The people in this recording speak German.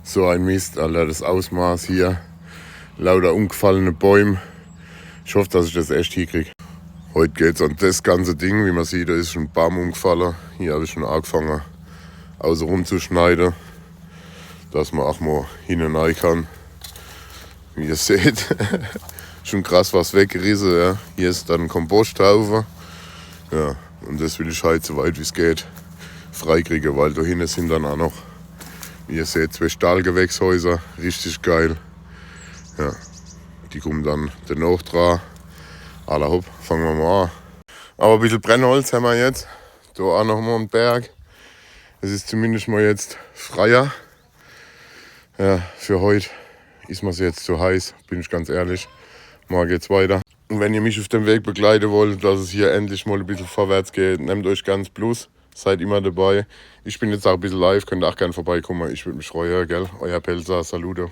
So ein Mist, Alter, das Ausmaß hier. Lauter umgefallene Bäume. Ich hoffe, dass ich das echt hinkriege. Heute geht es an das ganze Ding. Wie man sieht, da ist schon ein Baum umgefallen. Hier habe ich schon angefangen, außen rum zu schneiden, dass man auch mal hinein rein kann. Wie ihr seht, schon krass was weggerissen. Ja. Hier ist dann ein Komposthaufen. Ja, und das will ich heute so weit wie es geht freikriegen, weil da hinten sind dann auch noch, wie ihr seht, 2 Stahlgewächshäuser. Richtig geil. Ja, die kommen dann danach dran. Alla hopp, fangen wir mal an. Aber ein bisschen Brennholz haben wir jetzt. Da auch noch mal einen Berg. Es ist zumindest mal jetzt freier. Ja, für heute ist mir jetzt zu heiß, bin ich ganz ehrlich. Morgen geht's weiter. Und wenn ihr mich auf dem Weg begleiten wollt, dass es hier endlich mal ein bisschen vorwärts geht, nehmt euch ganz Plus. Seid immer dabei. Ich bin jetzt auch ein bisschen live, könnt auch gerne vorbeikommen. Ich würde mich freuen, gell? Euer Pelzer, Saludo.